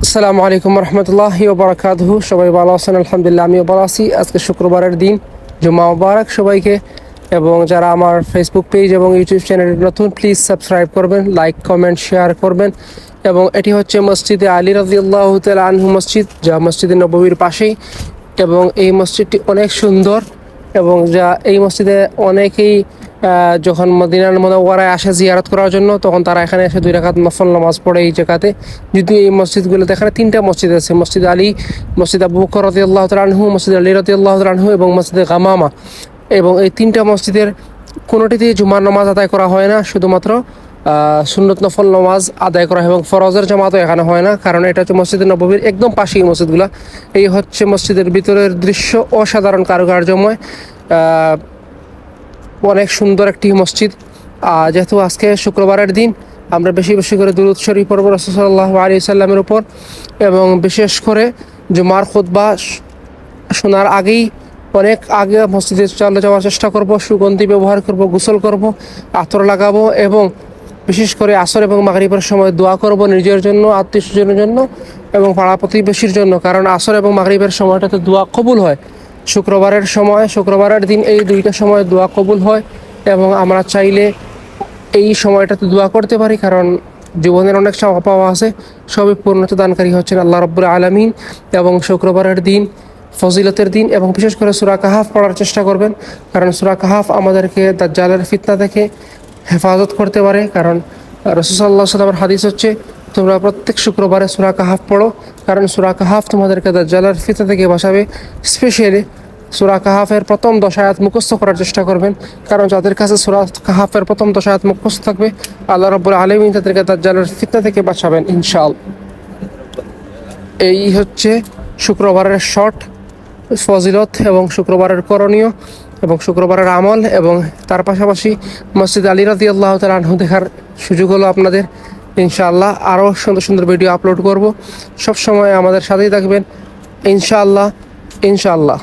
আসসালামু আলাইকুম রহমতুল্লাহি ওয়া বারাকাতুহু। সবাই ভালো আছেন? আলহামদুলিল্লাহ, আমিও ভালো আছি। আজকে শুক্রবারের দিন, জুমা মুবারক সবাইকে। এবং যারা আমার ফেসবুক পেজ এবং ইউটিউব চ্যানেলে নতুন, প্লিজ সাবস্ক্রাইব করবেন, লাইক কমেন্ট শেয়ার করবেন। এবং এটি হচ্ছে মসজিদে আলী রাদিয়াল্লাহু তাআলা আনহু মসজিদ, যা মসজিদে নববীর পাশেই। এবং এই মসজিদটি অনেক সুন্দর এবং যা এই মসজিদে অনেকেই যখন মদিনার মুনাওয়ারায় আসে জিয়ারত করার জন্য, তখন তারা এখানে এসে 2 রাকাত নফল নামাজ পড়ে এই জায়গাতে। যদিও এই মসজিদগুলোতে এখানে 3টা মসজিদ আছে: মসজিদ আলী, মসজিদ আবু বকর রাদিয়াল্লাহু তাআলা আনহু, মসজিদ আলী রাদিয়াল্লাহু তাআলা আনহু এবং মসজিদে গামামা। এবং এই 3টা মসজিদের কোনোটিতেই জুমার নামাজ আদায় করা হয় না, শুধুমাত্র সুন্নত নফল নামাজ আদায় করা হয়। এবং ফরজের জামাতও এখানে হয় না, কারণ এটা হচ্ছে মসজিদে নববীর একদম পাশেই মসজিদগুলো। এই হচ্ছে মসজিদের ভিতরের দৃশ্য, অসাধারণ কারুকার্যময়, অনেক সুন্দর একটি মসজিদ। যেহেতু আজকে শুক্রবারের দিন, আমরা বেশি বেশি করে দুরূদ শরীফ পড়ব রাসূল সাল্লাল্লাহু আলাইহি সাল্লামের উপর। এবং বিশেষ করে জুমার খুতবা শোনার আগেই, অনেক আগে মসজিদে চলে যাওয়ার চেষ্টা করব, সুগন্ধি ব্যবহার করব, গোসল করব, আতর লাগাবো এবং বিশেষ করে আসর এবং মাগরিবের সময় দোয়া করব নিজের জন্য, আত্মীয়স্বজনের জন্য এবং পাড়া প্রতিবেশীর জন্য। কারণ আসর এবং মাগরিবের সময়টাতে দোয়া কবুল হয়। শুক্রবারের সময়, শুক্রবারের দিন এই 2টা সময় দোয়া কবুল হয় এবং আমরা চাইলে এই সময়টাতে দোয়া করতে পারি, কারণ জীবনের অনেক চাওয়া পাওয়া আছে। সবই পূর্ণতা দানকারী হচ্ছেন আল্লাহ রাব্বুল আলামিন। এবং শুক্রবারের দিন ফজিলতের দিন, এবং বিশেষ করে সূরা কাহাফ পড়ার চেষ্টা করবেন, কারণ সূরা কাহাফ আমাদেরকে দাজ্জালের ফিতনা থেকে হেফাজত করতে পারে। কারণ রাসূল সাল্লাল্লাহু আলাইহি ওয়াসাল্লামের হাদিস হচ্ছে, তোমরা প্রত্যেক শুক্রবারে সূরা কাহাফ পড়ো, কারণ সূরা কাহাফ তোমাদেরকে দাজ্জালের ফিতনা থেকে বাঁচাবে। স্পেশালি সূরা কাহাফের প্রথম 10 আয়াত মুখস্থ করার চেষ্টা করবেন, কারণ যাদের কাছে সূরা কাহাফের প্রথম 10 আয়াত মুখস্থ থাকবে, আল্লাহ রাব্বুল আলামিন তাদেরকে দাজ্জালের ফিতনা থেকে বাঁচাবেন ইনশাআল্লাহ। এই হচ্ছে শুক্রবারের শর্ট ফজিলত এবং শুক্রবারের করণীয় এবং শুক্রবারের আমল। এবং তার পাশাপাশি মসজিদ আলী রাদিয়াল্লাহু তাআলা আনহু দেখার সুযোগ হলো আপনাদের। ইনশাআল্লাহ আরও সুন্দর সুন্দর ভিডিও আপলোড করব। সব সময় আমাদের সাথেই থাকবেন ইনশাআল্লাহ। ইনশাআল্লাহ।